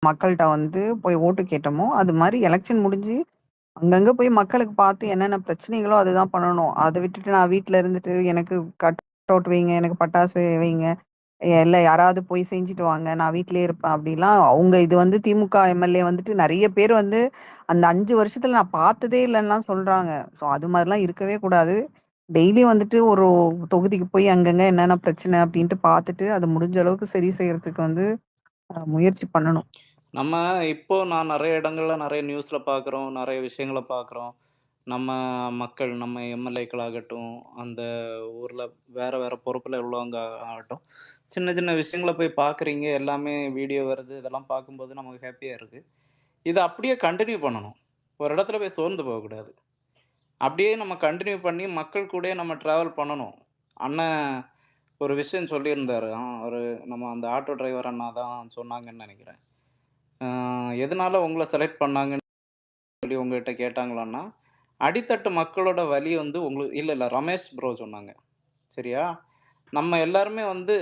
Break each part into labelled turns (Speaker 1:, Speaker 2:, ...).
Speaker 1: மக்கள்ட்ட வந்து போய் ஓட்டு கேட்டோமோ, அது மாரி எலக்ஷன் முடிஞ்சு அங்கங்க போய் மக்களுக்கு பார்த்து என்னென்ன பிரச்சனைகளோ அதுதான் பண்ணணும். அத விட்டுட்டு நான் வீட்ல இருந்துட்டு எனக்கு கட் அவுட் வைங்க, எனக்கு பட்டாசு வைங்க, இல்ல யாராவது போய் செஞ்சுட்டு வாங்க, நான் வீட்லயே இருப்பேன் அப்படிலாம் அவங்க இது வந்து திமுக எம்எல்ஏ வந்துட்டு நெறைய பேர் வந்து அந்த 5 வருஷத்துல நான் பார்த்ததே இல்லன்னுலாம் சொல்றாங்க. ஸோ அது மாரிலாம் இருக்கவே கூடாது. டெய்லியும் வந்துட்டு ஒரு தொகுதிக்கு போய் அங்கங்க என்னென்ன பிரச்சனை அப்படின்ட்டு பார்த்துட்டு, அத முடிஞ்ச அளவுக்கு சரி செய்யறதுக்கு வந்து முயற்சி பண்ணணும்.
Speaker 2: நம்ம இப்போ நான் நெறைய இடங்கள்ல நெறைய நியூஸ்ல பார்க்குறோம். நெறைய விஷயங்கள பார்க்குறோம். நம்ம மக்கள், நம்ம எம்எல்ஏக்கள் ஆகட்டும், அந்த ஊர்ல வேற வேற பொறுப்புல உள்ளவங்க ஆகட்டும், சின்ன சின்ன விஷயங்கள போய் பார்க்குறீங்க. எல்லாமே வீடியோ வருது. இதெல்லாம் பார்க்கும்போது நமக்கு ஹேப்பியா இருக்கு. இத அப்படியே கன்டின்யூ பண்ணணும். ஒரு இடத்துல போய் சோர்ந்து போகக்கூடாது. அப்படியே நம்ம கன்டின்யூ பண்ணி மக்கள் கூடயே நம்ம டிராவல் பண்ணணும். அண்ணன் ஒரு விஷயம் சொல்லியிருந்தாரு. ஒரு நம்ம அந்த ஆட்டோ டிரைவர் அண்ணா தான் சொன்னாங்கன்னு நெனைக்கிறேன். ஆ எதனால உங்கள செலக்ட் பண்ணாங்கன்னு சொல்லி உங்ககிட்ட கேட்டாங்களான்னா, அடித்தட்டு மக்களோட வலி வந்து இல்ல ரமேஷ் ப்ரோ சொன்னாங்க. சரியா? நம்ம எல்லாருமே வந்து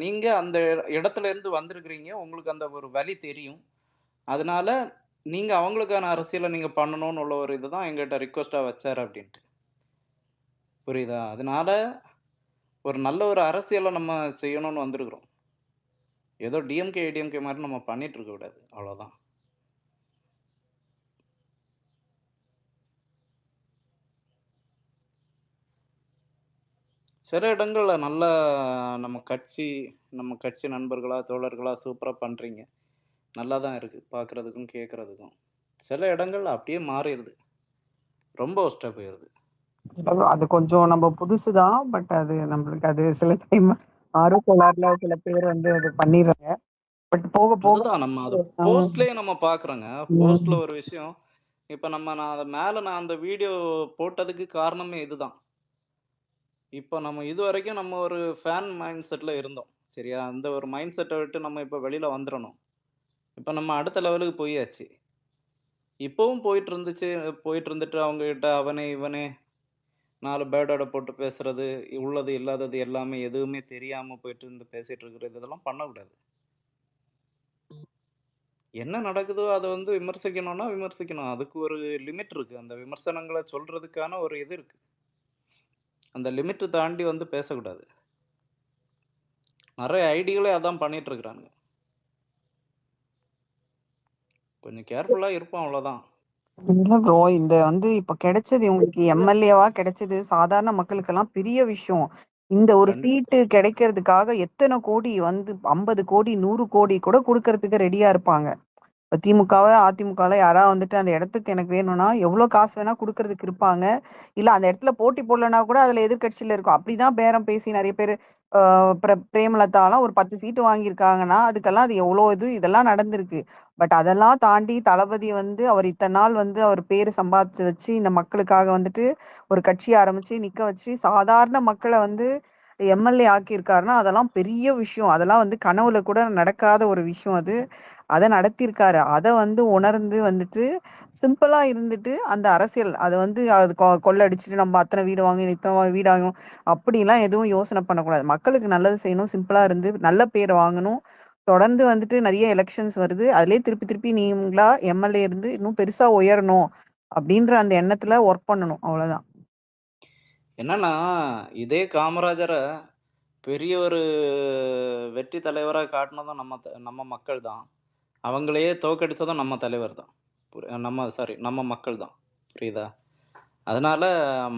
Speaker 2: நீங்க அந்த இடத்துல இருந்து வந்திருக்கிறீங்க. உங்களுக்கு அந்த ஒரு வலி தெரியும். அதனால நீங்க அவங்களுக்கான அரசியல நீங்க பண்ணணும்னு உள்ள ஒரு இதுதான் எங்கட்ட ரிக்வெஸ்ட்டா வச்சாரு அப்டின்ட்டு. புரியுதா? அதனால ஒரு நல்ல ஒரு அரசியல நம்ம செய்யணும்னு வந்திருக்கிறோம். ஏதோ டிஎம்கே, ஏடிஎம்கே மாரி நம்ம பண்ணிட்டு இருக்க கூடாது. அவ்வளோதான். சில இடங்கள்ல நல்லா நம்ம கட்சி நண்பர்களா, தோழர்களா சூப்பரா பண்றீங்க. நல்லா தான் இருக்கு. பார்க்கறதுக்கும், கேட்கறதுக்கும். சில இடங்கள்ல அப்படியே மாறிருது. ரொம்ப வொர்ஸ்ட்டா போயிருது.
Speaker 1: அது கொஞ்சம் நம்ம புதுசு தான். பட் அது நம்மளுக்கு அது சில டைம் ஆர்வ கோளாறுல சில பேர் வந்து அது பண்ணிர்றாங்க. பட் போக போக
Speaker 2: அதுதான் நம்ம அத
Speaker 1: ஆ.
Speaker 2: போஸ்ட்லயே நம்ம பார்க்குறோங்க. போஸ்ட்ல
Speaker 1: ம்.
Speaker 2: ஒரு விஷயம். இப்ப நான் அந்த வீடியோ போட்டதுக்கு காரணமே இதுதான். இப்ப நம்ம இதுவரைக்கும் நம்ம ஒரு ஃபேன் மைண்ட் செட்ல இருந்தோம். சரியா? அந்த ஒரு மைண்ட் செட்ட விட்டு நம்ம இப்ப வெளில வந்துரணும். இப்ப நம்ம அடுத்த லெவலுக்கு போயாச்சு. இப்பவும் போயிட்டு இருந்துட்டு அவங்ககிட்ட அவனே, இவனே 4 பேடோட போட்டு பேசுறது, உள்ளது இல்லாதது எல்லாமே எதுவுமே தெரியாம போயிட்டு இருந்து பேசிட்டு இருக்கிறது, இதெல்லாம் பண்ணக்கூடாது. என்ன நடக்குதோ அத வந்து விமர்சிக்கணும்னா விமர்சிக்கணும். அதுக்கு ஒரு லிமிட் இருக்கு. அந்த விமர்சனங்கள சொல்றதுக்கான ஒரு இது இருக்கு. அந்த லிமிட்ட தாண்டி வந்து பேசக்கூடாது. நெறைய ஐடிகளே அதான் பண்ணிட்டு இருக்கிறானுங்க. கொஞ்சம் கேர்ஃபுல்லா இருப்போம் அவ்வளோதான்.
Speaker 1: இல்ல ப்ரோ. இந்த வந்து இப்ப கிடைச்சது இவங்களுக்கு எம்எல்ஏவா கிடைச்சது சாதாரண மக்களுக்கெல்லாம் பெரிய விஷயம். இந்த ஒரு
Speaker 2: கண்டிப்பா.
Speaker 1: சீட்டு கிடைக்கிறதுக்காக எத்தன கோடி வந்து 50 கோடி, 100 கோடி கூட குடுக்கறதுக்கு ரெடியா இருப்பாங்க. இப்ப திமுகவ, அதிமுகல யாராவது வந்துட்டு அந்த இடத்துக்கு எனக்கு வேணும்னா, எவ்ளோ காசு வேணா குடுக்கறதுக்கு இருப்பாங்க. இல்ல அந்த இடத்துல போட்டி போடலனா கூட அதுல எதிர்க்கட்சியில இருக்கும். அப்படிதான் பேரம் பேசி நெறைய பேரு பிரேமலதாலாம் ஒரு 10 சீட்டு வாங்கியிருக்காங்கன்னா, அதுக்கெல்லாம் அது எவ்ளோ இதெல்லாம் நடந்திருக்கு. பட் அதெல்லாம் தாண்டி தளபதி வந்து அவர் இத்தன நாள் வந்து அவர் பேரு சம்பாதிச்சு வச்சு, இந்த மக்களுக்காக வந்துட்டு ஒரு கட்சி ஆரம்பிச்சு, நிக்க வச்சு, சாதாரண மக்கள வந்து எம்எல்ஏ ஆக்கியிருக்காருன்னா, அதெல்லாம் பெரிய விஷயம். அதெல்லாம் வந்து கனவுல கூட நடக்காத ஒரு விஷயம் அது. அத நடத்தியிருக்காரு. அத வந்து உணர்ந்து வந்துட்டு, சிம்பிளா இருந்துட்டு, அந்த அரசியல் அத வந்து அது கொள்ளடிச்சுட்டு நம்ம அத்தன வீடு வாங்கணும், இத்தன வீடு வாங்கணும், அப்படிலாம் எதுவும் யோசனை பண்ணக்கூடாது. மக்களுக்கு நல்லது செய்யணும், சிம்பிளா இருந்து நல்ல பேர் வாங்கணும். தொடர்ந்து வந்துட்டு நெறைய எலக்ஷன்ஸ் வருது. அதிலயே திருப்பி திருப்பி நீங்களா எம்எல்ஏ இருந்து இன்னும் பெருசா உயரணும், அப்படின்ற அந்த எண்ணத்துல ஒர்க் பண்ணணும். அவ்வளோதான்.
Speaker 2: என்னன்னா, இதே காமராஜர பெரிய ஒரு வெற்றி தலைவரா காட்டுனதும் நம்ம மக்கள் தான். அவங்களையே தோற்கடிச்சதும் நம்ம தலைவர் தான். நம்ம மக்கள் தான். புரியுதா? அதனால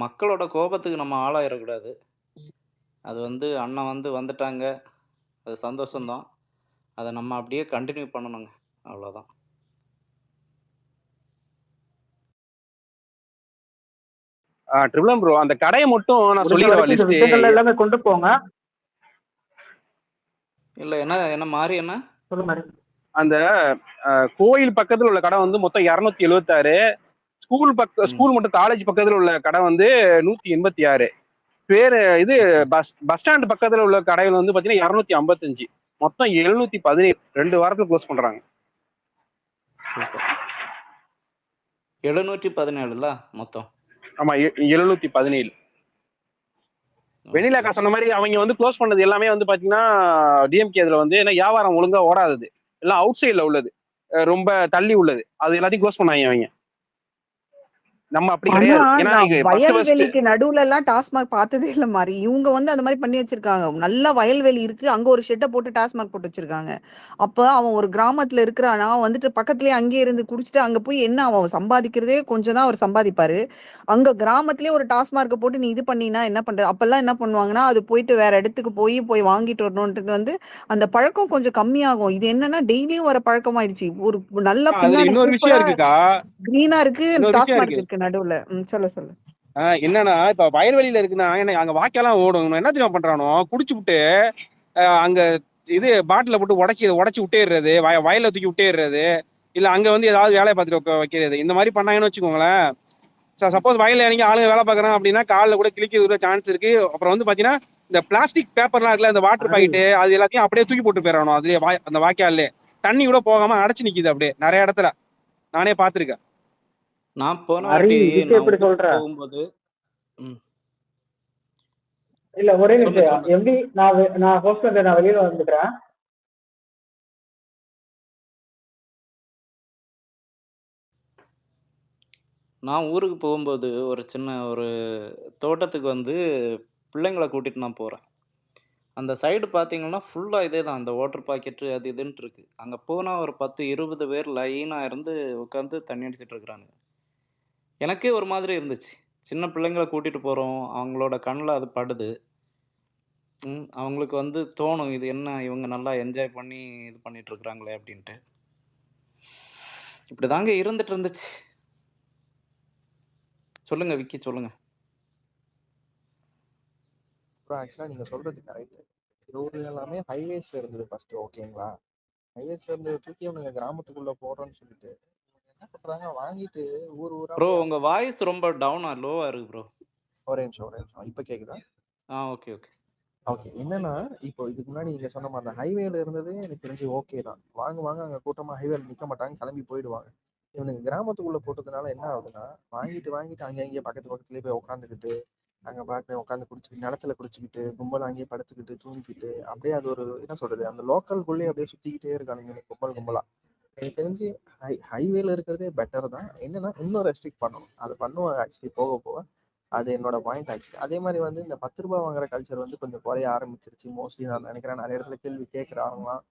Speaker 2: மக்களோட கோபத்துக்கு நம்ம ஆளாயிறக்கூடாது. அது வந்து அண்ணன் வந்துட்டாங்க. அது சந்தோஷம் தான். அத நம்ம அப்படியே கன்டின்யூ பண்ணணுங்க. அவ்வளோதான்.
Speaker 3: ட்ரிபிளம் ப்ரோ அந்த கடைய மட்டும் நான்
Speaker 4: முடிஞ்ச
Speaker 3: சொல்லிடவா
Speaker 4: வரைக்கும் இந்த
Speaker 3: லிஸ்ட்?
Speaker 4: விஷயங்கள் எல்லாமே கொண்டு போங்க.
Speaker 2: இல்ல என்ன என்ன மாறி என்ன?
Speaker 4: சொல்லுங்க.
Speaker 3: அந்த கோயில் பக்கத்துல உள்ள கடை வந்து மொத்தம் 276.
Speaker 2: ம்.
Speaker 3: ஸ்கூல் மட்டும் காலேஜ் பக்கத்துல உள்ள கடை வந்து 186. பேரு இது
Speaker 2: ஓகே.
Speaker 3: பஸ் ஸ்டாண்ட் பக்கத்துல உள்ள கடைகள் வந்து பாத்தீங்கன்னா 255. மொத்தம் 717. 2 வாரத்துல க்ளோஸ் பண்றாங்க.
Speaker 2: சூப்பர். 717ல மொத்தம்.
Speaker 3: ஆமா 717.
Speaker 2: ஓகே.
Speaker 3: வெண்ணிலாக்கா சொன்ன மாதிரி அவங்க வந்து க்ளோஸ் பண்ணது எல்லாமே வந்து பாத்தீங்கன்னா டிஎம்கே இதுல வந்து ஏன்னா வியாபாரம் ஒழுங்கா ஓடாதது. எல்லாம் அவுட் சைட்ல உள்ளது, ரொம்ப தள்ளி உள்ளது, அது எல்லாத்தையும் க்ளோஸ் பண்ணாங்க அவங்க. நம்ம அப்படி
Speaker 1: ஆனா
Speaker 3: கிடையாது. ஏன்னா
Speaker 1: நான்
Speaker 3: நீங்க ஃபர்ஸ்ட்
Speaker 1: வயல்வெளிக்கு நடுவுல எல்லாம் டாஸ்மாக் பார்த்ததே இல்ல மாதிரி. இவங்க வந்து அந்த மாதிரி பண்ணி வச்சிருக்காங்க. நல்லா வயல்வெளி இருக்கு, அங்க ஒரு ஷெட்டை போட்டு டாஸ்மாக் போட்டு வச்சிருக்காங்க. அப்ப அவன் ஒரு கிராமத்துல இருக்கிறானா வந்துட்டு பக்கத்துலயே அங்கேயே இருந்து குடிச்சிட்டு அங்க போய் என்ன அவன் சம்பாதிக்கிறதே கொஞ்சம் தான் அவர் சம்பாதிப்பாரு. அங்க கிராமத்திலேயே ஒரு டாஸ்மார்க்கை போட்டு நீ இது பண்ணினா என்ன பண்றது? அப்பெல்லாம் என்ன பண்ணுவாங்கன்னா அது போயிட்டு வேற இடத்துக்கு போய் வாங்கிட்டு வரணுன்றது வந்து அந்த பழக்கம் கொஞ்சம் கம்மியாகும். இது என்னன்னா டெய்லியும் வர பழக்கமாயிடுச்சு. ஒரு நல்லா
Speaker 3: அதுல
Speaker 1: பின்னாடி
Speaker 3: இன்னொரு விஷயம்
Speaker 1: சூப்பரா
Speaker 3: இருக்குக்கா,
Speaker 1: கிரீனா இருக்கு,
Speaker 3: இன்னொரு விஷயம்
Speaker 1: டாஸ்மார்க்
Speaker 3: இருக்கு.
Speaker 1: இருக்கு நடுவுல. சொல்லு.
Speaker 3: என்னன்னா இப்ப வயல்வெளியில இருக்குன்னா எனக்கு அங்க வாய்க்காலாம் ஓடும், என்ன தெரியுமா பண்றானோ, குடிச்சு விட்டு அங்க இது பாட்டில போட்டு உடைச்சு விட்டேறது, வயல்ல தூக்கி விட்டேறது, இல்ல அங்க வந்து ஏதாவது வேலையை பார்த்துட்டு வைக்கிறது, இந்த மாதிரி பண்ணாங்கன்னு வச்சுக்கோங்களேன். சப்போஸ் வயல்ல இறங்கி ஆளுங்க வேலை பார்க்கறான் அப்படின்னா காலில் கூட கிழிக்கிறதுக்கு சான்ஸ் இருக்கு. அப்புறம் வந்து பாத்தீங்கன்னா இந்த பிளாஸ்டிக் பேப்பர்லாம் இருக்குல்ல, இந்த வாட்டர் பாக்கெட்டு, அது எல்லாத்தையும் அப்படியே தூக்கி போட்டு போயிடணும். அதுலயே அந்த வாய்க்காலே தண்ணி கூட போகாம அடைச்சு நிக்குது அப்படியே நிறைய இடத்துல, நானே பார்த்திருக்கேன்.
Speaker 2: நான் போன
Speaker 4: ஹரி,
Speaker 2: வாட்டி
Speaker 4: இதுக்கு
Speaker 2: நான்
Speaker 4: எப்படி
Speaker 2: ஊருக்கு
Speaker 4: சொல்ற?
Speaker 2: போகும்போது ம்,
Speaker 4: இல்ல ஒரே
Speaker 2: சொல்லு
Speaker 4: நிமிஷம்
Speaker 2: சொல்லு.
Speaker 4: எப்படி, நான் ஹோஸ்ட் நான் வெளியில வந்துக்கிறேன்.
Speaker 2: நான் ஊருக்கு போகும்போது ஒரு சின்ன ஒரு தோட்டத்துக்கு வந்து பிள்ளைங்களை கூட்டிட்டு நான் போறேன். அந்த சைடு பார்த்தீங்கன்னா, ஃபுல்லா இதே தான். அந்த வாட்டர் பாக்கெட்டு அது இதுன்ட்டு இருக்கு. அங்க போனா ஒரு 10, 20 பேர் லைனா இருந்து உட்காந்து தண்ணி அடிச்சிட்டு இருக்கிறானுங்க. எனக்கே ஒரு மாதிரி இருந்துச்சு. சின்ன பிள்ளைங்கள கூட்டிட்டு போறோம். அவங்களோட கண்ல அது படுது. அவங்களுக்கு வந்து தோணும், இது என்ன இவங்க நல்லா என்ஜாய் பண்ணி இது பண்ணிட்டு இருக்கிறாங்களே அப்படின்ட்டு. இப்படிதாங்க இருந்துட்டு இருந்துச்சு. சொல்லுங்க விக்கி சொல்லுங்க.
Speaker 5: ப்ரோ ஆக்சுவலாக நீங்கள் சொல்கிறது கரெக்டு. ரோடு எல்லாமே ஹைவேஸில் இருந்தது ஃபஸ்ட்டு, ஓகேங்களா? ஹைவேஸில் இருந்து தூக்கி இவனுங்க கிராமத்துக்குள்ளே போடுறோன்னு சொல்லிட்டு என்ன பண்ணுறாங்க, வாங்கிட்டு ஊர் ஊராக
Speaker 2: ப்ரோ
Speaker 5: போய்
Speaker 2: உங்க வாய்ஸ் ரொம்ப லோவா இருக்கு ப்ரோ.
Speaker 5: ஒரே நிமிஷம் இப்போ கேட்குதா?
Speaker 2: ஓகே.
Speaker 5: ஓகே. என்னன்னா இப்போ இதுக்கு முன்னாடி நீங்கள் சொன்ன மாதிரி அந்த ஹைவேல இருந்ததே எனக்கு தெரிஞ்சு ஓகே தான். வாங்க அங்கே கூட்டமாக ஹைவேல நிற்க மாட்டாங்க, கிளம்பி போயிடுவாங்க. இவனுக்கு கிராமத்துக்குள்ளே போட்டதுனால என்ன ஆகுதுன்னா, வாங்கிட்டு அங்கங்கே பக்கத்துலேயே போய் உட்காந்துக்கிட்டு அங்கே பாட்டு உட்காந்து குடிச்சிக்கிட்டு நிலத்துல குடிச்சிக்கிட்டு கும்பல் அங்கேயே படுத்துக்கிட்டு தூங்கிக்கிட்டு அப்படியே அது ஒரு என்ன சொல்றது, அந்த லோக்கல்குள்ளேயே அப்படியே சுற்றிக்கிட்டே இருக்கானுங்க கும்பலா. எனக்கு தெரிஞ்சு ஹைவேல இருக்கிறதே பெட்டர் தான். என்னன்னா இன்னும் ரெஸ்ட்ரிக்ட் பண்ணணும், அது பண்ணுவாங்க ஆக்சுவலி போக போக. அது என்னோட பாயிண்ட் ஆக்சுவலி. அதே மாதிரி வந்து இந்த 10 ரூபா வாங்குற கல்ச்சர் வந்து கொஞ்சம் குறைய ஆரம்பிச்சிருச்சு மோஸ்ட்லி. நான் நினைக்கிறேன் நிறைய இடத்துல கேள்வி கேட்குறாங்களாம்,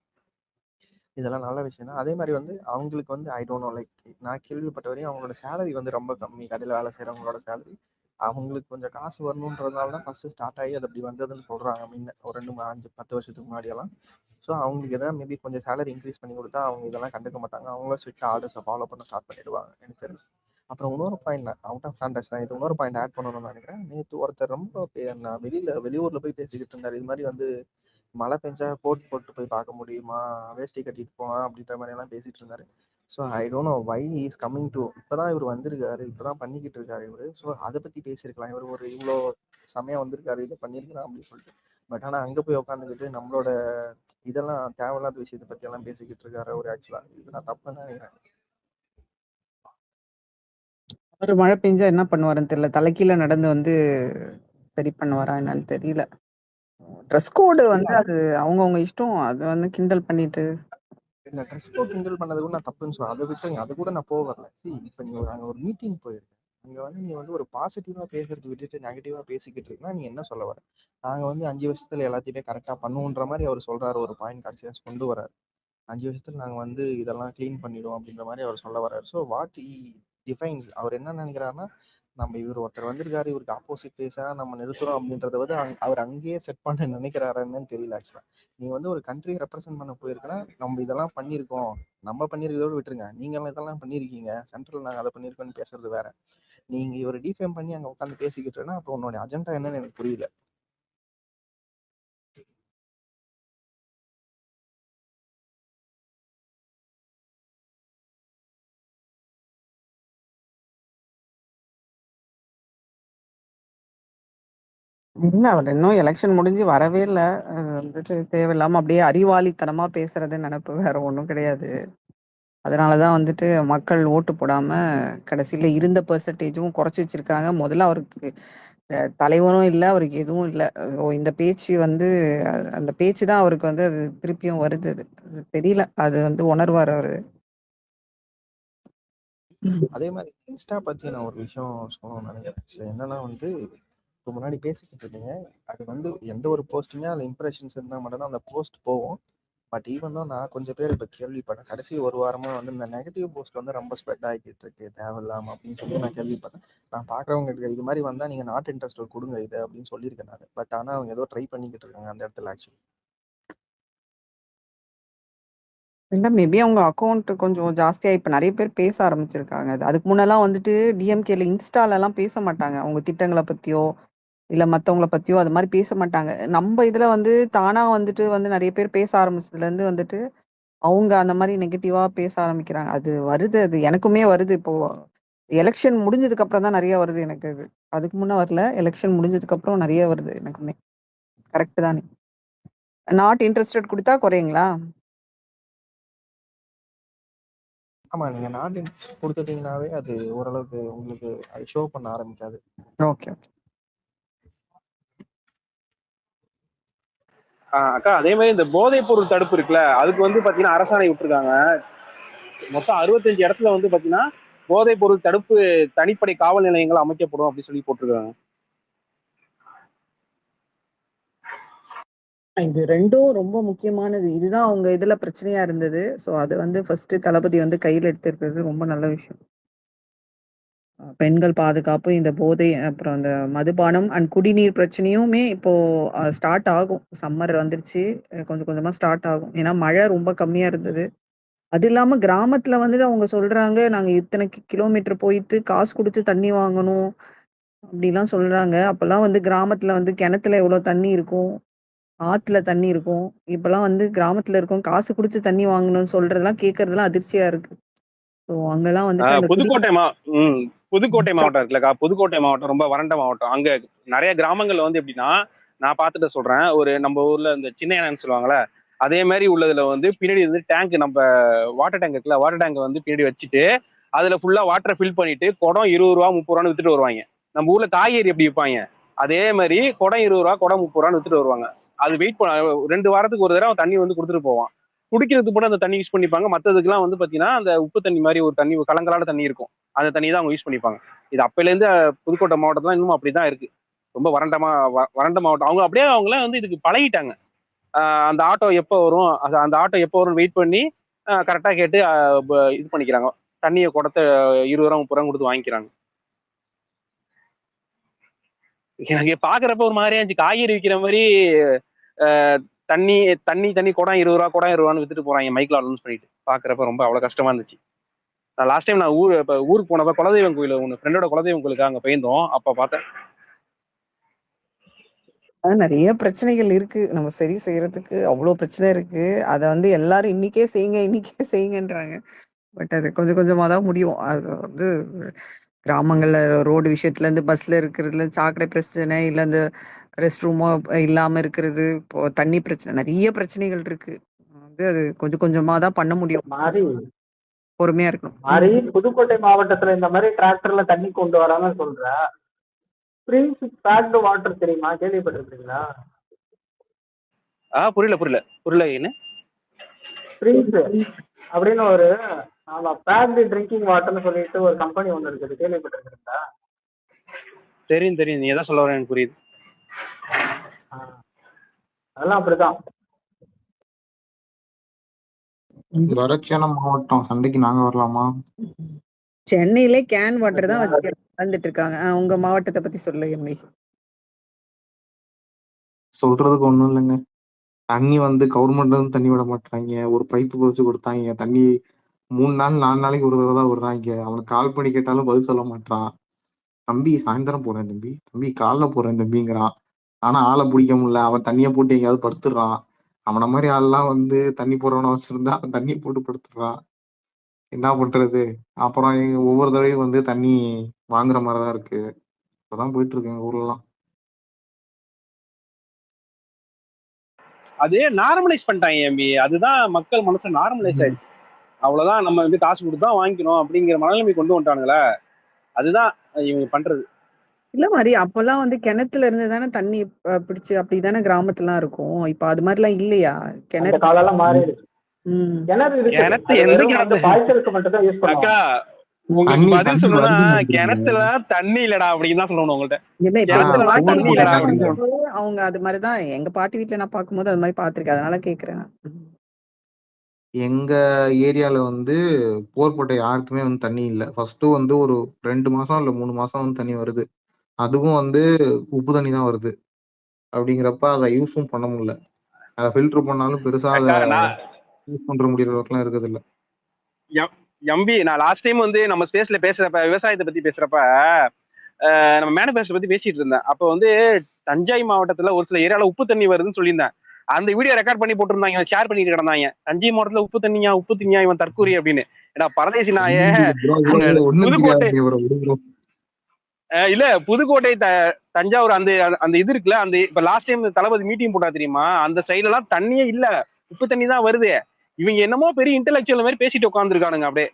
Speaker 5: இதெல்லாம் நல்ல விஷயம் தான். அதே மாதிரி வந்து அவங்களுக்கு வந்து ஐ டோன்ட் நோ, லைக் நான் கேள்விப்பட்ட வரையும் அவங்களோட சேலரி வந்து ரொம்ப கம்மி. கடையில் வேலை செய்கிறவங்களோட சேலரி அவங்களுக்கு கொஞ்சம் காசு வரணுன்றதுனால தான் ஃபஸ்ட்டு ஸ்டார்ட் ஆகி அது அப்படி வந்ததுன்னு சொல்கிறாங்க. முன்ன ஒரு 2 5 10 வருஷத்துக்கு முன்னாடியெல்லாம். ஸோ அவங்களுக்கு எதாவது மேபி கொஞ்சம் சேலரி இன்க்ரீஸ் பண்ணி கொடுத்தா அவங்க இதெல்லாம் கண்டுக்க மாட்டாங்க. அவங்களும் ஸ்ட்ரிக்ட் ஆர்டர்ஸை ஃபாலோ பண்ண ஸ்டார்ட் பண்ணிடுவாங்க எனக்கு தெரிஞ்சு. அப்புறம் இன்னொரு பாயிண்ட், அவுட் ஆஃப் கான்டெக்ட் தான் இது, இன்னொரு பாயிண்ட் ஆட் பண்ணணும்னு நினைக்கிறேன். நேற்று ஒருத்தர் ரொம்ப நான் வெளியூரில் போய் பேசிக்கிட்டு இருந்தார். இது மாதிரி வந்து மழை பெஞ்சா கோட் போட்டு போய் பார்க்க முடியுமா, வேஷ்டி கட்டிட்டு போகலாம் அப்படின்ற மாதிரியெல்லாம் பேசிகிட்டு இருந்தார். So I don't know why he is coming to, இப்போ தான் இவர் வந்திருக்காரு, இப்போ தான் பண்ணிக்கிட்டு இருக்காரு இவர். ஸோ அதை பற்றி பேசியிருக்கலாம். இவர் ஒரு இவ்வளோ சமயம் வந்திருக்காரு, இதை பண்ணியிருக்கிறான் அப்படின்னு சொல்லிட்டு. பட் ஆனால் அங்கே போய் உட்காந்துக்கிட்டு நம்மளோட இதெல்லாம் தேவையில்லாத விஷயத்தை பற்றியெல்லாம் பேசிக்கிட்டு இருக்காரு அவர். ஆக்சுவலாக இது நான் தப்புன்னு நினைக்கிறேன்.
Speaker 1: ஒரு மழை பெஞ்சா என்ன பண்ணுவாருன்னு தெரியல. தலைக்கீழ நடந்து வந்து சரி பண்ணுவாரா என்னன்னு தெரியல. ட்ரெஸ் கோடு வந்து அது அவங்கவுங்க இஷ்டம். அது வந்து கிண்டல் பண்ணிட்டு
Speaker 5: இல்லை, ட்ரெஸ் கோட் கிண்டல் பண்ணது கூட நான் தப்புன்னு சொல்லுவேன். அதை விட்டுருங்க, அது கூட நான் போக வரல. இப்போ நீ அங்கே ஒரு மீட்டிங் போயிருக்கேன், அங்கே வந்து நீ வந்து ஒரு பாசிட்டிவாக பேசுறது விட்டுட்டு நெகட்டிவாக பேசிக்கிட்டு இருக்குன்னா நீ என்ன சொல்ல வர? நாங்கள் வந்து 5 வருஷத்துல எல்லாத்தையுமே கரெக்டாக பண்ணுவோன்ற மாதிரி அவர் சொல்கிறாரு. ஒரு பாயிண்ட் கடைசியாக கொண்டு வராரு. 5 வருஷத்துல நாங்கள் வந்து இதெல்லாம் க்ளீன் பண்ணிடுவோம் அப்படின்ற மாதிரி அவர் சொல்ல வர்றாரு. ஸோ வாட் இ டிஃபைன்ஸ், அவர் என்ன நினைக்கிறாருன்னா, நம்ம இவர் ஒருத்தர் வந்திருக்காரு, இவருக்கு ஆப்போசிட் பேஸா நம்ம நிறுத்துறோம் அப்படின்றத வந்து அவர் அங்கேயே செட் பண்ண நினைக்கிறாருன்னு தெரியல. ஆக்சுவலாக நீங்க வந்து ஒரு கண்ட்ரியை ரெப்ரசென்ட் பண்ண போயிருக்கனா, நம்ம இதெல்லாம் பண்ணியிருக்கோம், நம்ம பண்ணியிருக்கிறதோடு விட்டுருங்க, நீங்க இதெல்லாம் பண்ணியிருக்கீங்க, சென்ட்ரல் நாங்கள் அதை பண்ணியிருக்கோம்னு பேசுறது வேற. நீங்க இவர் டிஃபேம் பண்ணி அங்கே உட்காந்து பேசிக்கிட்டேன்னா அப்போ உன்னோட அஜெண்டா என்னன்னு எனக்கு புரியல.
Speaker 1: இல்ல. அவர் இன்னும் எலெக்ஷன் முடிஞ்சு வரவே இல்ல. அது வந்துட்டு தேவையில்லாம அப்படியே அறிவாளித்தனமா பேசுறது நினைப்பு, வேற ஒண்ணும் கிடையாது. அதனாலதான் வந்துட்டு மக்கள் ஓட்டு போடாம கடைசியில இருந்த பெர்சன்டேஜும் குறைச்சு வச்சிருக்காங்க. முதல்ல அவருக்கு தலைவரும் இல்ல, அவருக்கு எதுவும் இல்ல. இந்த பேச்சு வந்து அந்த பேச்சு தான் அவருக்கு வந்து அது திருப்பியும் வருது. அது தெரியல. அது வந்து உணர்வாரு அவரு.
Speaker 5: அதே மாதிரி இன்ஸ்டா பத்தி நான் ஒரு விஷயம் சொல்லணும்னு நினைக்கிறேன். ஆக்சுவலி என்னன்னா வந்து இப்போ முன்னாடி பேசிக்கிட்டு இருக்கீங்க, அது வந்து எந்த ஒரு போஸ்ட்டுமே அதில் இம்ப்ரெஷன்ஸ் இருந்தால் மட்டும்தான் அந்த போஸ்ட் போகும். பட் ஈவன் தான் நான் கொஞ்சம் பேர் இப்போ கேள்விப்பட்டேன். கடைசி ஒரு வாரமாக வந்து இந்த நெகட்டிவ் போஸ்ட் வந்து ரொம்ப ஸ்ப்ரெட் ஆகிக்கிட்டு இருக்கு தேவையில்லாமல் அப்படின்னு சொல்லி நான் கேள்விப்பட்டேன். நான் பார்க்குறவங்க இது மாதிரி வந்தால் நீங்கள் நாட் இன்ட்ரெஸ்ட் கொடுங்க இது அப்படின்னு சொல்லியிருக்கேன் நான். பட் ஆனால் அவங்க ஏதோ ட்ரை பண்ணிக்கிட்டு இருக்காங்க அந்த இடத்துல ஆக்சுவலி.
Speaker 1: இல்ல மேபி அவங்க அக்கவுண்ட் கொஞ்சம் ஜாஸ்தியா இப்ப நெறைய பேர் பேச ஆரம்பிச்சிருக்காங்க. அதுக்கு முன்னலாம் வந்துட்டு டிஎம்கேல இன்ஸ்டாலலாம் பேச மாட்டாங்க. அவங்க திட்டங்கள பத்தியோ, இல்ல மத்தவங்கள பத்தியோ அது மாரி பேச மாட்டாங்க. நம்ம இதுல வந்து தானா வந்துட்டு வந்து நெறைய பேர் பேச ஆரம்பிச்சதுலேருந்து வந்துட்டு, அவங்க அந்த மாரி நெகட்டிவா பேச ஆரம்பிக்கிறாங்க. அது வருது. அது எனக்குமே வருது. இப்போ எலக்ஷன் முடிஞ்சதுக்கு அப்புறம் தான் நெறைய வருது எனக்கு அது. அதுக்கு முன்ன வரல. எலக்ஷன் முடிஞ்சதுக்கு அப்புறம் நெறைய வருது எனக்குமே. கரெக்ட் தானே. நாட் இன்ட்ரஸ்டட் குடுத்தா குறையுங்களா?
Speaker 5: ஆமாம், நீங்கள் நாட் இன்ட்ரெஸ்ட் கொடுத்துட்டீங்கன்னாவே அது ஓரளவுக்கு உங்களுக்கு அது ஷோ பண்ண ஆரம்பிக்காது.
Speaker 1: Okay, okay.
Speaker 3: அக்கா அதே மாதிரி இந்த போதைப் பொருள் தடுப்பு இருக்குல்ல, அதுக்கு வந்து பாத்தீங்கன்னா அரசாணை விட்டுருக்காங்க. மொத்தம் 65 இடத்துல வந்து பாத்தீங்கன்னா போதைப் பொருள் தடுப்பு தனிப்படை காவல் நிலையங்கள் அமைக்கப்படும் அப்படின்னு சொல்லி போட்டிருக்காங்க.
Speaker 1: இது 2ம் ரொம்ப முக்கியமானது. இதுதான் அவங்க இதுல பிரச்சனையா இருந்தது. ஸோ அது வந்து ஃபர்ஸ்ட் தளபதி வந்து கையில எடுத்திருக்கிறது ரொம்ப நல்ல விஷயம். பெண்கள் பாதுகாப்பு, இந்த போதை, அப்புறம் அந்த மதுபானம் அண்ட் குடிநீர் பிரச்சனையுமே இப்போ ஸ்டார்ட் ஆகும். சம்மர் வந்துருச்சு. கொஞ்சம் கொஞ்சமா ஸ்டார்ட் ஆகும். ஏன்னா மழை ரொம்ப கம்மியா இருந்தது. அது இல்லாம கிராமத்துல வந்துட்டு அவங்க சொல்றாங்க, நாங்க இத்தனை கிலோமீட்டர் போயிட்டு காசு குடுத்து தண்ணி வாங்கணும். அப்படிலாம் சொல்றாங்க. அப்பலாம் வந்து கிராமத்துல வந்து கிணத்துல எவ்வளோ தண்ணி இருக்கும். ஆத்துல தண்ணி இருக்கும். இப்பலாம் வந்து கிராமத்துல இருக்கோம். காசு குடுத்து தண்ணி வாங்கணும்னு சொல்றதெல்லாம் கேட்கறதெல்லாம் அதிர்ச்சியா இருக்கு. ஸோ அங்கலாம் வந்துட்டு அந்த
Speaker 3: புதுக்கோட்டை புதுக்கோட்டை மாவட்டம் இருக்குல்லக்கா, புதுக்கோட்டை மாவட்டம் ரொம்ப வறண்ட மாவட்டம். அங்க நிறைய கிராமங்கள்ல வந்து எப்படின்னா, நான் பார்த்துட்டு சொல்றேன், ஒரு நம்ம ஊர்ல இந்த சின்ன யானைன்னு சொல்லுவாங்கல்ல, அதே மாதிரி உள்ளதுல வந்து பின்னாடி வந்து டேங்க், நம்ம வாட்டர் டேங்க் இருக்குல்ல, வாட்டர் டேங்க் வந்து பின்னாடி வச்சுட்டு அதுல ஃபுல்லா வாட்டரை ஃபில் பண்ணிட்டு குடம் 20 ரூபா 30 ரூபான்னு வித்துட்டு வருவாங்க. நம்ம ஊர்ல காய்கறி எப்படி விற்பாங்க, அதே மாதிரி குடம் 20 ரூபா குடம் 30 ரூபான்னு வித்துட்டு வருவாங்க. அது வெயிட் பண்ண 2 வாரத்துக்கு ஒரு தடவை தண்ணி வந்து கொடுத்துட்டு போவான். குடிக்கிறதுக்கு கூட அந்த தண்ணி யூஸ் பண்ணிப்பாங்க. மற்றதுக்கெல்லாம் வந்து பாத்தீங்கன்னா அந்த உப்பு தண்ணி மாதிரி ஒரு தண்ணி, கலங்கலான தண்ணி இருக்கும். அந்த தண்ணி தான் அவங்க யூஸ் பண்ணிப்பாங்க. இது அப்பையில இருந்து புதுக்கோட்டை மாவட்டத்துல இன்னும் அப்படிதான் இருக்கு. ரொம்ப வறண்ட மாவட்டம். அவங்க அப்படியே அவங்களாம் வந்து இதுக்கு பழகிட்டாங்க. அந்த ஆட்டோ எப்போ வரும், அந்த ஆட்டோ எப்போ வரும் வெயிட் பண்ணி கரெக்டா கேட்டு இது பண்ணிக்கிறாங்க. தண்ணியை குடத்தை 20 ரூபா 30 ரூபா கொடுத்து வாங்கிக்கிறாங்க. எனக்கு பாக்குறப்ப ஒரு மாதிரியா இருந்துச்சு. காய்கறி விற்கிற மாதிரி தண்ணி தண்ணி தண்ணி குடம் 20 ரூபா குடம் 20 ரூபான்னு வித்துட்டு போறாங்க மைக்ல அனௌன்ஸ் பண்ணிட்டு. பாக்குறப்ப ரொம்ப அவ்வளவு கஷ்டமா இருந்துச்சு. நான் லாஸ்ட் டைம் நான் ஊருக்கு போனப்ப குலதெய்வம் கோயில், உங்க ஃப்ரெண்டோட குலதெய்வம் கோயிலுக்கு அங்க போயிருந்தோம். அப்ப பார்த்தேன்.
Speaker 1: நெறைய பிரச்சனைகள் இருக்கு. நம்ம சரி செய்யறதுக்கு அவ்ளோ பிரச்சனை இருக்கு. அத வந்து எல்லாரும் இன்னைக்கே செய்யுங்க, இன்னைக்கே செய்யுங்கன்றாங்க. பட் அது கொஞ்சம் கொஞ்சமா தான் முடியும். அது வந்து கிராமங்கள்ல ரோடு விஷயத்துலேருந்து, பஸ்ல இருக்கிறதுலேருந்து, சாக்கடை பிரச்சனை, இல்ல அந்த ரெஸ்ட் ரூமோ இல்லாம இருக்கிறது, இப்போ தண்ணி பிரச்சனை, நெறைய பிரச்சனைகள் இருக்கு. வந்து அது கொஞ்சம் கொஞ்சமா தான் பண்ண முடியும்.
Speaker 4: மாறி
Speaker 1: பொறுமையா இருக்கணும்.
Speaker 4: மாறி புதுக்கோட்டை மாவட்டத்துல இந்த மாதிரி டிராக்டர்ல தண்ணி கொண்டு வராங்கன்னு சொல்ற. ஸ்பிரிங்ஸ் பேக்டு வாட்டர் தெரியுமா, கேள்விப்பட்டிருக்கீங்களா?
Speaker 3: புரியல புரியல புரியல என்ன
Speaker 4: ஸ்பிரிங்ஸ் அப்படின்னு ஒரு, ஆமா, பேக்டு ட்ரிங்கிங் வாட்டர்னு சொல்லிட்டு ஒரு கம்பெனி ஒன்று இருக்குது, கேள்விப்பட்டிருக்கீங்களா?
Speaker 3: தெரியும் தெரியும், நீ எதாவது சொல்ல வர எனக்கு புரியுது.
Speaker 4: அதெல்லாம் அப்படிதான்.
Speaker 6: வறட்சியான மாவட்டம், சண்டைக்கு நாங்க வரலாமா?
Speaker 1: சென்னையிலே கேன் வாட்டர் தான் வச்சு வாழ்ந்துட்டு இருக்காங்க. உங்க மாவட்டத்தை பத்தி சொல்லு எம்மி.
Speaker 6: சொல்றதுக்கு ஒண்ணும் இல்லைங்க. தண்ணி வந்து கவர்மெண்ட்ல இருந்து தண்ணி விட மாட்டாங்க. ஒரு பைப்பு வச்சு கொடுத்தாங்க தண்ணி. 3 நாள் 4 நாளைக்கு ஒரு தடவை தான் விடுறாங்க. அவனுக்கு கால் பண்ணி கேட்டாலும் பதில் சொல்ல மாட்டான். தம்பி சாயந்தரம் போறேன் தம்பி, தம்பி காலைல போறேன் தம்பிங்கிறான். ஆனா ஆளை பிடிக்க முடியல. அவன் தண்ணியை போட்டு எங்கேயாவது படுத்துடுறான். அவனை மாதிரி ஆள்லாம் வந்து தண்ணி போறவனை வச்சிருந்தா அவன் தண்ணியை போட்டு படுத்துடுறான். என்ன பண்றது? அப்புறம் ஒவ்வொரு தடவையும் வந்து தண்ணி வாங்குற மாதிரிதான் இருக்கு. இப்பதான் போயிட்டு இருக்கு எங்க ஊர்லாம்.
Speaker 3: அதே நார்மலைஸ் பண்ணிட்டாங்க எம்பி. அதுதான் மக்கள் மனசுல நார்மலைஸ் ஆயிடுச்சு. அவ்வளவுதான், நம்ம வந்து காசு கொடுத்து தான் வாங்கிக்கணும் அப்படிங்கிற மனநிலைமை கொண்டு வந்துட்டானுங்களே. அதுதான் இவங்க பண்றது.
Speaker 1: இல்ல மாரி அப்போலாம் வந்து கிணத்துல இருந்து தானே தண்ணி பிடிச்சு அப்படிதானே கிராமத்துலாம் இருக்கும். இப்ப அது மாதிரிலாம் இல்லையா?
Speaker 4: அந்த
Speaker 1: கிணறு.
Speaker 4: காலம்லாம் மாறிடுச்சு.
Speaker 1: ம்.
Speaker 4: கிணறு இருக்குது.
Speaker 3: கிணத்து
Speaker 4: அது
Speaker 3: எந்த
Speaker 4: வெறும் வந்து
Speaker 3: கிணத்து
Speaker 4: பாய்ச்சலுக்கு மட்டும் தான் யூஸ்
Speaker 3: அக்கா
Speaker 4: பண்ணுவாங்க.
Speaker 3: உங்களுக்கு
Speaker 6: தண்ணி
Speaker 3: பதில்
Speaker 6: தண்ணி
Speaker 3: சொல்லணும்னா
Speaker 6: வருதுன்னு நினைக்கிறீங்க.
Speaker 3: கிணத்துல தண்ணி இல்லடா அப்படின்னு தான் சொல்லணும் உங்கள்ட்ட.
Speaker 1: இல்ல இப்ப
Speaker 3: கிணத்துலலாம்
Speaker 1: பாட்டி
Speaker 3: தண்ணி
Speaker 6: போர்
Speaker 3: இல்லடா
Speaker 1: வீட்லலாம்
Speaker 6: போட்டுட்டாங்க.
Speaker 3: அப்படின்னு
Speaker 1: வந்து
Speaker 3: சொல்லணும்.
Speaker 1: அவங்க அது மாதிரிதான் எங்க பாட்டி வீட்ல நான் பார்க்கும்போது அது மாதிரி பார்த்திருக்கேன். அதனால கேக்குறேன் நான்.
Speaker 6: எங்க ஏரியால வந்து போர் போட்ட யாருக்குமே வந்து தண்ணி இல்ல. ஃபர்ஸ்ட் வந்து ஒரு 2 மாசம் இல்ல 3 மாசம் வந்து தண்ணி வருது. அதுவும் வந்து உப்பு தண்ணி தான் வருது. அப்படிங்கிறப்ப அத யூஸும் பண்ண முடியல. அத ஃபில்டர் பண்ணாலும் பெருசா அத
Speaker 3: அக்கா நான்
Speaker 6: யூஸ் பண்ற முடியற அளவுக்குலாம் இருக்குது இல்ல.
Speaker 3: எம்பி நான் லாஸ்ட் டைம் வந்து நம்ம ஸ்பேஸ்ல பேசுறப்ப விவசாயத்தை பத்தி பேசுறப்ப நம்ம மேனிஃபெஸ்டோ பத்தி பேசிட்டு இருந்தேன். அப்போ வந்து தஞ்சை மாவட்டத்துல ஒரு சில ஏரியால உப்பு தண்ணி வருதுன்னு சொல்லியிருந்தேன். அந்த வீடியோ ரெக்கார்ட் பண்ணி போட்டிருந்தாங்க, ஷேர் பண்ணிட்டு கிடந்தாங்க. தஞ்சை மாவட்டத்துல உப்பு தண்ணியா உப்பு திங்கியா இவன் தற்கூரி அப்படின்னு. ஏன்னா பரதேசி நாய அங்க
Speaker 6: ஒண்ணும்
Speaker 3: புதுக்கோட்டை
Speaker 6: தெரியாது bro, விடு bro.
Speaker 3: இல்ல புதுக்கோட்டை தஞ்சாவூர் அந்த அந்த இது இருக்குல்ல, அந்த இப்ப லாஸ்ட் டைம் தளபதி மீட்டிங் போட்டா தெரியுமா, அந்த சைடுல எல்லாம் தண்ணியே இல்ல, உப்பு தண்ணி தான் வருது. இவங்க என்னமோ பெரிய இன்டெலெக்சுவல் மாதிரி பேசிட்டு உட்காந்துருக்கானுங்க அப்படியே.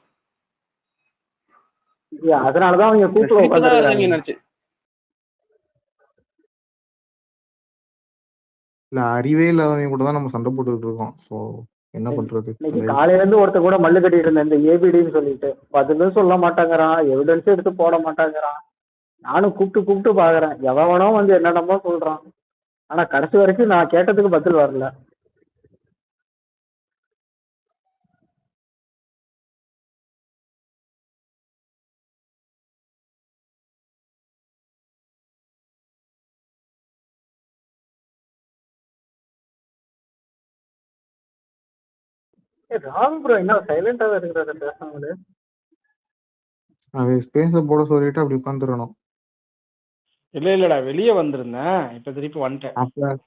Speaker 4: அதனாலதான் அவங்க கூப்பிட
Speaker 3: சிரிப்புதான் வருது
Speaker 4: உட்காந்துருக்காங்க.
Speaker 3: நினைச்சு.
Speaker 6: இல்ல அறிவே இல்லாதவங்க கூட தான் நம்ம சண்டை போட்டுக்கிட்டு இருக்கோம். சோ என்ன பண்றது?
Speaker 4: இன்னைக்கு காலையில இருந்து ஒருத்த கூட மல்லு கட்டிட்டு இருந்தேன், இந்த ஏபிடின்னு சொல்லிட்டு. பதிலும் சொல்ல மாட்டாங்கிறான், எவிடன்ஸும் எடுத்து போட மாட்டாங்கிறான். நானும் கூப்பிட்டு பாக்குறேன், எவனோ வந்து என்னென்னமோ சொல்றான். ஆனா கடைசி வரைக்கும் நான் கேட்டதுக்கு பதில் வரல. ராம் ப்ரோ என்ன சைலண்டாவே இருக்கிறாரு பேசாமலே?
Speaker 6: அது ஸ்பேஸ போட சொல்லிட்டு அப்படி உட்காந்துடணும்.
Speaker 7: இல்லடா வெளியே வந்திருந்தேன், இப்ப திருப்பி வந்துட்டேன்.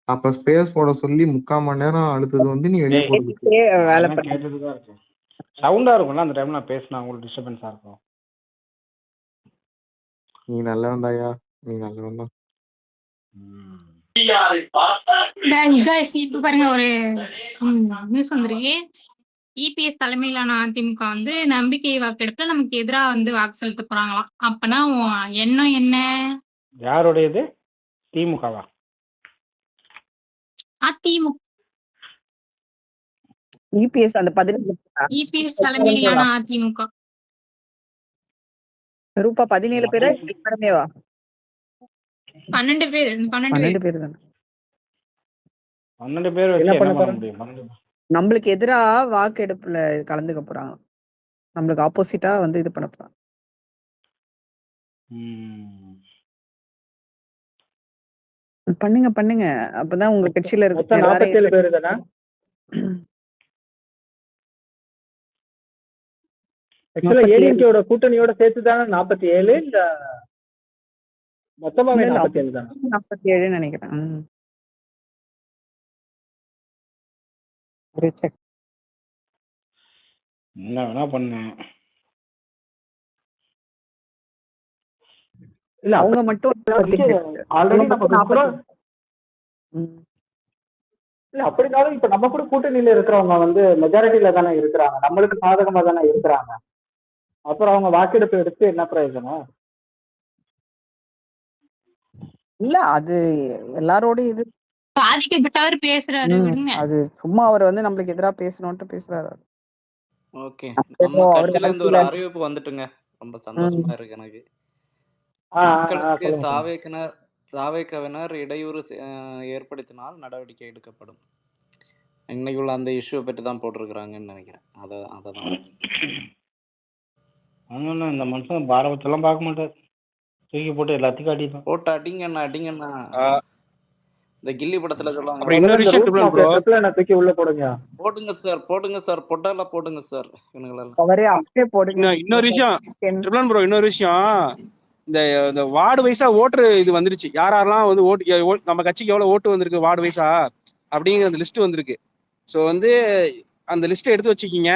Speaker 6: அப்ப ஸ்பேஸ் போட சொல்லி 3/4 மணி நேரம் அடுத்தது வந்து நீ வெளியே போறதுக்கு
Speaker 1: வேலை
Speaker 7: நான் கேட்டுட்டுதான் இருக்கேன். சவுண்டா இருக்கும்ல அந்த டைம்ல நான் பேசினா உங்களுக்கு டிஸ்டர்பன்ஸா இருக்கும்.
Speaker 6: நீ நல்லவன் தாயா, நீ நல்லவன் தான்.
Speaker 8: Guys, இப்ப பாருங்க ஒரு நியூஸ் வந்துருக்கு. இபிஎஸ் தலைமையிலான அதிமுக வந்து நம்பிக்கை வாக்கெடுப்புல நமக்கு எதிரா வந்து வாக்கு செலுத்த போறாங்களாம். அப்பனா உன் எண்ணம் என்ன?
Speaker 7: யாருடையது? திமுகவா?
Speaker 8: அதிமுக
Speaker 1: இபிஎஸ் அந்த 17
Speaker 8: இபிஎஸ் தலைமையிலான அதிமுக
Speaker 1: ரூபா 17 பேரா எல்லாருமேவா?
Speaker 8: 12 பேர்
Speaker 1: 12 பேர் தானே.
Speaker 7: 12 பேர் வச்சு
Speaker 4: என்ன
Speaker 7: என்ன
Speaker 4: பண்ண
Speaker 7: பண்ண
Speaker 4: போறோம்?
Speaker 7: முடியும்?
Speaker 1: நம்மளுக்கு எதிரா வாக்கெடுப்புல கலந்துக்க போறாங்க. நம்மளுக்கு ஆப்போசிட்டா வந்து இது பண்ண போறாங்க. பண்ணுங்க. அப்பதான் உங்க கட்சியில
Speaker 4: மொத்தம் 47 பேரு தானே? ஆக்சுவலா ஏடிஎம்கேயோட கூட்டணியோட சேர்த்து தானே 47, இல்ல மொத்தமாவே 47 தானே?
Speaker 1: 47 நினைக்கிறேன். ஒரு செக்.
Speaker 7: என்ன வேணா பண்ணேன்.
Speaker 4: இல்ல
Speaker 1: அவங்க மட்டும்
Speaker 4: ஆல்ரெடி நம்ம கூட இல்ல அப்படினாலும் இப்ப நம்ம கூட கூட்டணியில இருக்கிறவங்க வந்து மெஜாரிட்டியில தானே இருக்கிறாங்க, நம்மளுக்கு சாதகமா தானே இருக்கிறாங்க. அப்புறம் அவங்க வாக்கெடுப்பு எடுத்து என்ன பிரயோஜனம்?
Speaker 1: இல்ல அது எல்லாரோட இது
Speaker 8: பாதிக்கப்பட்டவர் பேசுறாரு, விடுங்க.
Speaker 1: அது சும்மா அவர் வந்து நம்மளுக்கு எதிரா பேசணும்ட்டு பேசுறாரு.
Speaker 2: ஓகே, நம்ம கட்சியில இருந்து ஒரு அறிவிப்பு வந்துட்டுங்க. ரொம்ப சந்தோஷமா இருக்கு எனக்கு. மக்களுக்கு தாவேக்கவினர் இடையூறு ஏற்படுத்தினால் நடவடிக்கை எடுக்கப்படும். இன்னைக்கு உள்ள அந்த இஷ்யூ பற்றி தான் போட்டிருக்கிறாங்கன்னு நினைக்கிறேன். அததான்
Speaker 7: இந்த மனுஷன் பாரபட்சம்லாம் பார்க்க மாட்டார், தூக்கி போட்டு எல்லாத்தையும் காட்டிதான்
Speaker 2: போட்டு அடிங்கண்ணா. இந்த கில்லி படத்துல சொல்லுவாங்க,
Speaker 4: தூக்கி உள்ள போடுங்க.
Speaker 2: போடுங்க சார் பொட்டால போடுங்க சார்.
Speaker 3: இன்னொரு விஷயம், இந்த வார்டு வைஸா ஓட்டு இது வந்துருச்சு. யாரெல்லாம் வந்து ஓட்டு நம்ம கட்சிக்கு எவ்வளவு ஓட்டு வந்திருக்கு வார்டு வைஸா அப்படிங்கிற அந்த லிஸ்ட் வந்திருக்கு. ஸோ வந்து அந்த லிஸ்ட்டை எடுத்து வச்சுக்கிங்க.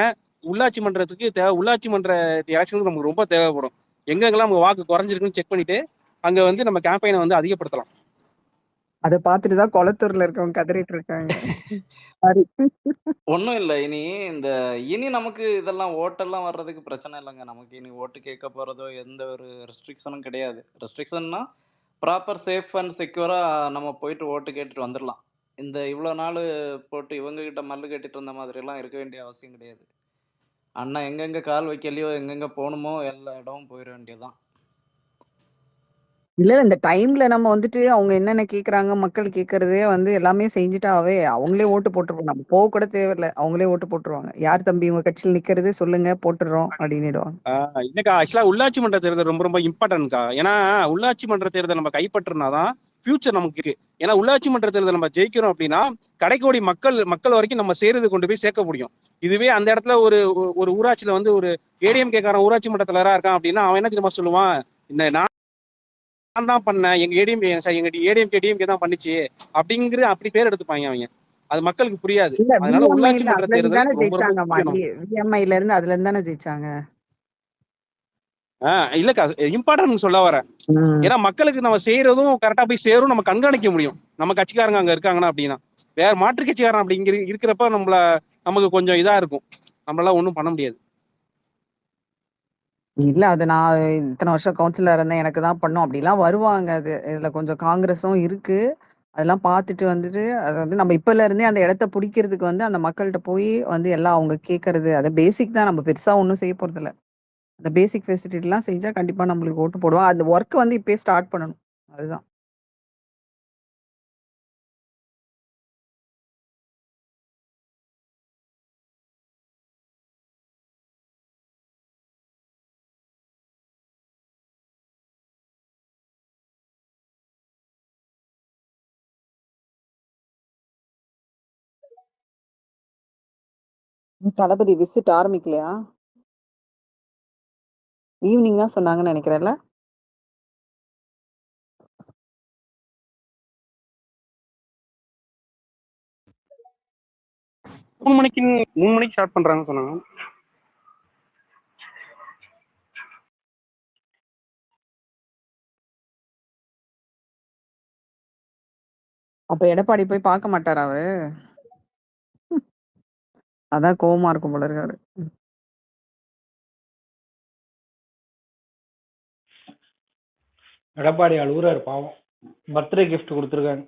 Speaker 3: உள்ளாட்சி மன்றத்துக்கு உள்ளாட்சி மன்ற எலெக்ஷனுக்கு நமக்கு ரொம்ப தேவைப்படும். எங்கெங்கெல்லாம் நம்ம வாக்கு குறைஞ்சிருக்குன்னு செக் பண்ணிட்டு அங்க வந்து நம்ம கேம்பெயினை வந்து அதிகப்படுத்தலாம்.
Speaker 1: அத பார்த்துட்டு தான் கொளத்தூர்ல இருக்கவங்க கதறிட்டு இருக்காங்க. சாரி.
Speaker 2: ஒண்ணும் இல்ல. இனி நமக்கு இதெல்லாம் ஓட்டெல்லாம் வர்றதுக்கு பிரச்சனை இல்லங்க. நமக்கு இனி ஓட்டு கேட்க போறதோ, எந்த ஒரு ரெஸ்ட்ரிக்ஷனும் கிடையாது. ரெஸ்ட்ரிக்ஷன்னா, ப்ராப்பர் சேஃப் அண்ட் செக்யூரா நம்ம போயிட்டு ஓட்டு கேட்டுட்டு வந்துரலாம். இவ்ளோ நாளு போட்டு இவங்க கிட்ட மல்லு கட்டிட்டு இருந்த மாதிரிலாம் இருக்க வேண்டிய அவசியம் கிடையாது. அண்ணா எங்கெங்க கால் வைக்கலையோ, எங்கெங்க போணுமோ எல்லா இடமும் போயிற வேண்டியது தான்.
Speaker 1: இல்ல இந்த டைம்ல நம்ம வந்துட்டு அவங்க என்னென்ன கேட்குறாங்க, மக்கள் கேட்கறதே வந்து எல்லாமே செஞ்சுட்டாவே அவங்களே ஓட்டு போட்டுருவாங்க. நம்ம போக கூட தேவையில்ல. அவங்களே ஓட்டு போட்டுருவாங்க. யார் தம்பி உங்க கட்சியில நிக்கிறது சொல்லுங்க போட்டுடுறோம் அப்படின்னுடுவாங்க.
Speaker 3: இல்லக்கா ஆக்சுவலா உள்ளாட்சி மன்ற தேர்தல் ரொம்ப ரொம்ப இம்பார்ட்டன்ட்க்கா. ஏன்னா உள்ளாட்சி மன்ற தேர்தல் நம்ம கைப்பற்றினாதான் ஃபியூச்சர் நமக்கு இருக்கு. ஏன்னா உள்ளாட்சி மன்ற தேர்தல் நம்ம ஜெயிக்கிறோம் அப்படின்னா கடைக்கோடி மக்கள் வரைக்கும் நம்ம சேர்றது கொண்டு போய் சேர்க்க முடியும். இதுவே அந்த இடத்துல ஒரு ஊராட்சியில வந்து ஒரு ஏடிஎம் கேக்காரன் ஊராட்சி மன்ற தலைவரா இருக்கான் அப்படின்னா அவன் என்ன தெரியுமா சொல்லுவான், இந்த நான் தான் பண்ணேன், எங்க ஏடிஎம் டிஎம்கே தான் பண்ணிச்சு அப்படி பேர் எடுத்துப்பாங்க அவங்க. அது மக்களுக்கு புரியாது.
Speaker 1: இல்ல
Speaker 3: அதனால உள்ளாட்சி
Speaker 1: விஎம்ஐல
Speaker 3: மன்ற
Speaker 1: அதுல இருந்து
Speaker 3: தேர்தல்
Speaker 1: தானே
Speaker 3: ரொம்ப ரொம்ப
Speaker 1: ஜெயிச்சாங்க.
Speaker 3: முக்கியம் நமக்கு.
Speaker 1: விஎம்ஐல இருந்து அதுல இருந்து தானே ஜெயிச்சாங்க.
Speaker 3: இல்லக்கா இம்பார்ட்டன்ட் சொல்ல வரேன். ஏன்னா மக்களுக்கு நம்ம செய்யறதும் கரெக்டா போய் சேரும், நம்ம கண்காணிக்க முடியும். நம்ம கட்சிக்காரங்க அங்க இருக்காங்கன்னா அப்படின்னா வேற மாற்று கட்சிக்காரன் அப்படி இருக்கிறப்ப நமக்கு கொஞ்சம் இதா இருக்கும். நம்மளால ஒண்ணும் பண்ண முடியாது.
Speaker 1: இல்ல அது நான் இத்தனை வருஷம் கவுன்சிலர் இருந்தேன் எனக்கு தான் பண்ணும் அப்படிலாம் வருவாங்க. இதுல கொஞ்சம் காங்கிரஸும் இருக்கு. அதெல்லாம் பார்த்துட்டு வந்துட்டு அது வந்து நம்ம இப்பல இருந்தே அந்த இடத்த பிடிக்கிறதுக்கு வந்து அந்த மக்கள்கிட்ட போய் வந்து எல்லாம் அவங்க கேட்கறது அது பேசிக் தான். நம்ம பெருசா ஒன்றும் செய்ய போறது இல்ல. அந்த பேசிக் ஃபெசிலிட்டிலாம் செஞ்சா கண்டிப்பா நம்மளுக்கு ஓட்டு போடுவோம். அந்த ஒர்க் வந்து இப்பயே ஸ்டார்ட் பண்ணணும். அதுதான். தளபதி விசிட் ஆரம்பிக்கலையா? ஈவினிங் தான் சொன்னாங்கன்னு நினைக்கிறேன்ல.
Speaker 3: மூணு மணிக்கு ஸ்டார்ட் பண்றாங்கன்னு சொன்னாங்க.
Speaker 1: அப்ப எடப்பாடி போய் பார்க்க மாட்டாரா அவரு? அதான் கோவமா இருக்கும் போல இருக்காரு.
Speaker 7: எடப்பாடி அழுகுறாரு பாவம். பர்த்டே கிஃப்ட் கொடுத்துருக்காங்க.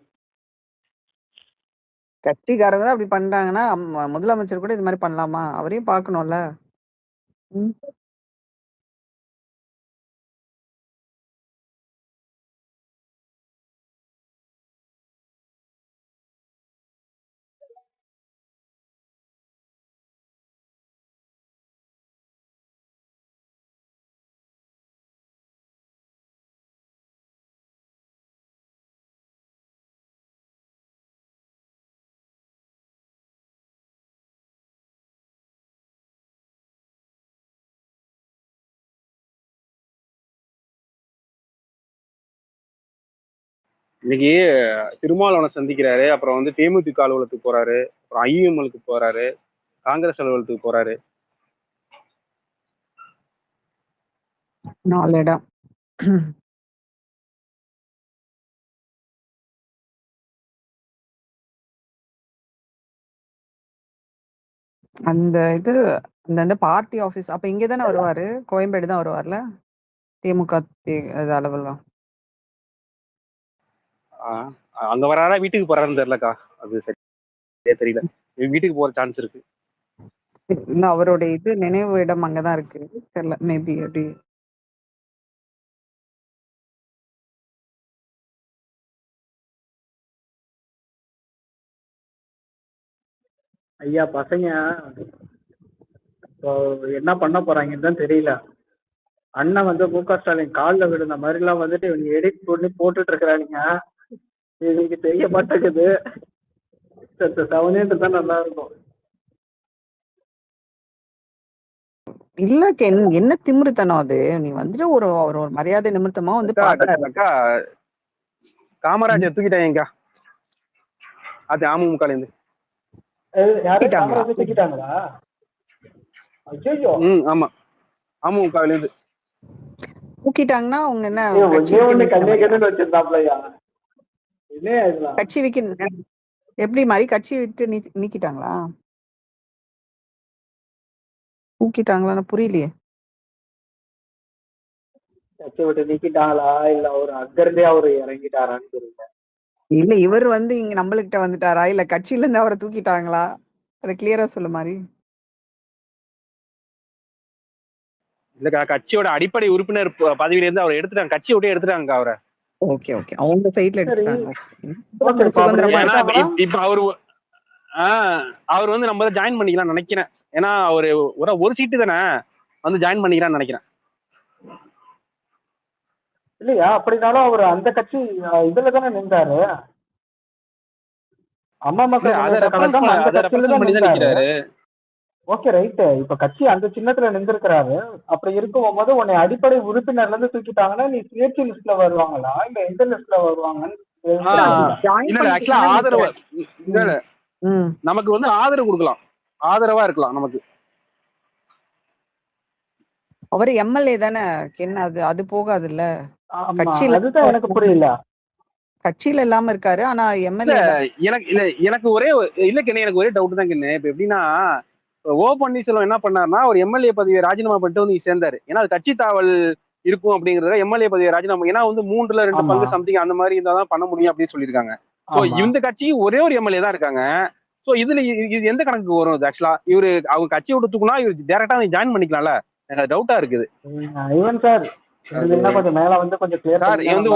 Speaker 1: கட்சிக்காரங்க தான் அப்படி பண்றாங்கன்னா முதலமைச்சர் கூட இது மாதிரி பண்ணலாமா? அவரையும் பார்க்கணும்ல. ம்.
Speaker 3: இன்னைக்கு திருமாவளவனை சந்திக்கிறாரு, அப்புறம் வந்து தேமுதிக அலுவலகத்துக்கு போறாரு, அப்புறம் ஐஎம்எலுக்கு போறாரு, காங்கிரஸ் அலுவலகத்துக்கு போறாரு.
Speaker 1: 4 இடம். அந்த பார்ட்டி ஆபீஸ் அப்ப இங்க தானே வருவாரு. கோயம்பேடு தான் வருவார்ல. திமுக அளவெல்லாம்.
Speaker 3: அங்க வராரா வீட்டுக்கு போறாருன்னு தெரியலக்கா. அது சரியா தெரியல. வீட்டுக்கு போற சான்ஸ் இருக்கு.
Speaker 1: இல்ல அவருடைய நினைவு இடம் அங்கதான் இருக்கு. தெரியல மேபி அப்படி.
Speaker 4: ஐயா பசங்க இப்போ என்ன பண்ண போறாங்கன்னு தான் தெரியல. அண்ணன் வந்து மு.க. ஸ்டாலின் காலில் விழுந்த மாதிரிலாம் வந்துட்டு இவங்க எடிட் பண்ணி போட்டுட்டு இருக்கிறானுங்க. இவங்களுக்கு தெரிய மாட்டேங்குது. செவனேட்டு தான் நல்லா இருக்கும்.
Speaker 1: இல்ல என்ன திமிருத்தனம் அது? நீ வந்துட்டு ஒரு மரியாதை நிமித்தமா வந்து
Speaker 3: அக்கா காமராஜர் தூக்கிட்டாங்க. அது அமமுக இருந்து
Speaker 4: தூக்கிட்டாங்களா? ஐயோ.
Speaker 3: ஆமா அமமுக இருந்து
Speaker 1: தூக்கிட்டாங்கன்னா அவங்க என்ன
Speaker 4: கண்ணே கண்ணு வச்சிருந்தாப்லயா? இல்லையா இதெல்லாம்
Speaker 1: கட்சி விக்க எப்படி மாதிரி கட்சி விட்டு நீக்கிட்டாங்களா? தூக்கிட்டாங்களான்னு புரியலையே.
Speaker 4: கட்சி விட்டு நீக்கிட்டாங்களா இல்ல அவரு அங்கிருந்தே அவரு இறங்கிட்டாரான்னு தெரியல.
Speaker 1: இல்ல இவர் வந்து இங்க நம்மளுக்கிட்ட வந்துட்டாரா இல்ல கட்சியில இருந்து அவரை தூக்கிட்டாங்களா? அதை கிளியரா சொல்ல மாதிரி.
Speaker 3: இல்லக்கா, கட்சியோட அடிப்படை உறுப்பினர் பதவியில இருந்து அவரை எடுத்துட்டாங்க, கட்சியை விட்டே எடுத்துட்டாங்க அவரை.
Speaker 1: ஓகே ஓகே, அவங்க சைட்ல
Speaker 4: சரி
Speaker 1: எடுத்துட்டாங்க.
Speaker 4: ஓகே, இப்ப அப்படி
Speaker 1: சுதந்திரமா
Speaker 3: ஏன்னா
Speaker 1: இருக்கு.
Speaker 3: இப்ப அவர் வந்து நம்ம ஜாயின் பண்ணிக்கலாம் நினைக்கிறேன். ஏன்னா அவரு ஒரு சீட்டு தானே வந்து ஜாயின் பண்ணிக்கலாம்னு நினைக்கிறேன்.
Speaker 4: இல்லையா அப்படின்னாலும் அவர் அந்த கட்சி இதுல தானே நின்றாரு. அம்மா மக்கள் முன்னேற்ற கழகம் அந்த கட்சியில தான் நின்றாரு. Okay right. இப்ப கட்சி அந்த சின்னத்துல நின்றுக்கிறாரு. அப்படி இருக்கும் போது உன்னை அடிப்படை உறுப்பினர்ல இருந்து தூக்கிட்டாங்கன்னா நீ சுயேட்சை லிஸ்ட்ல வருவாங்களா இல்ல எந்த லிஸ்ட்ல வருவாங்கன்னு
Speaker 3: ஆதரவு நமக்கு வந்து ஆதரவு கொடுக்கலாம், ஆதரவா இருக்கலாம் நமக்கு.
Speaker 1: அவரு எம்எல்ஏ தானே, என்ன அது அது போகாது இல்ல
Speaker 4: கட்சியில. அதுதான் எனக்கு புரியல.
Speaker 1: கட்சியில இல்லாம இருக்காரு ஆனா எம்எல்ஏ.
Speaker 3: எனக்கு ஒரே எனக்கு ஒரே டவுட் தான் கிண்ணு. இப்ப எப்படின்னா ஓ பன்னீர்செல்வம் என்ன பண்ணாருன்னா ஒரு எம்எல்ஏ பதவியை ராஜினாமா பண்ணிட்டு வந்து சேர்ந்தாரு. ஏன்னா அது கட்சி தாவல் இருக்கும் அப்படிங்கறத எம்எல்ஏ பதவியை ராஜினாமா, ஏன்னா வந்து 3/2 பங்கு சம்திங் அந்த மாதிரி இருந்தாதான் பண்ண முடியும் அப்படின்னு சொல்லியிருக்காங்க. சோ இந்த கட்சி ஒரே ஒரு எம்எல்ஏ தான் இருக்காங்க. சோ இதுல இது எந்த கணக்கு வரும்? ஆக்சுவலா இவரு அவங்க கட்சியை விட்டு தூக்குனா இவரு டைரக்டா ஜாயின் பண்ணிக்கலாம்ல? எனக்கு டவுட்டா இருக்குது.
Speaker 4: ஈவன் சார் கொஞ்சம் மேல வந்து கொஞ்சம் கிளியர்
Speaker 3: சார் வந்து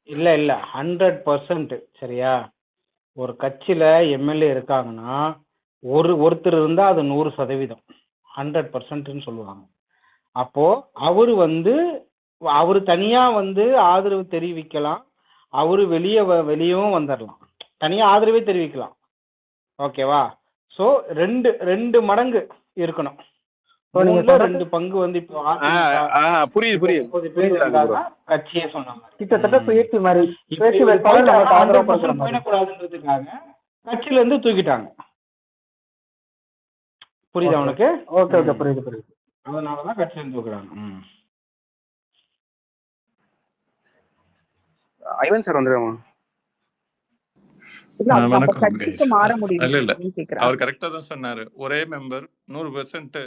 Speaker 7: 100% சரியா? ஒரு கட்சியில எம்எல்ஏ இருக்காங்கன்னா ஒருத்தர் இருந்தா அது 100% 100%ன்னு சொல்லுவாங்க. அப்போ அவரு தனியா வந்து ஆதரவு தெரிவிக்கலாம், அவரு வெளியவும் வந்துடலாம், தனியா ஆதரவே தெரிவிக்கலாம். ஓகேவா? சோ ரெண்டு மடங்கு இருக்கணும். 2 பங்கு வந்து இப்போ
Speaker 3: புரியுது
Speaker 7: கட்சியே சொன்னாங்க
Speaker 4: கிட்டத்தட்ட சுயேட்சை மாதிரி
Speaker 7: போயிடக்கூடாதுன்றதுக்காக கட்சியில இருந்து தூக்கிட்டாங்க. புரியுதா உனக்கு?
Speaker 4: ஓகே ஓகே, புரியுது.
Speaker 7: அதனாலதான் கட்சியில இருந்து தூக்குறாங்க.
Speaker 3: ஐவன் சார் வந்துடுவாங்க.
Speaker 1: மாற முடியும்.
Speaker 9: இல்ல அவர் கரெக்டா தான் சொன்னாரு. ஒரே மெம்பர் 100%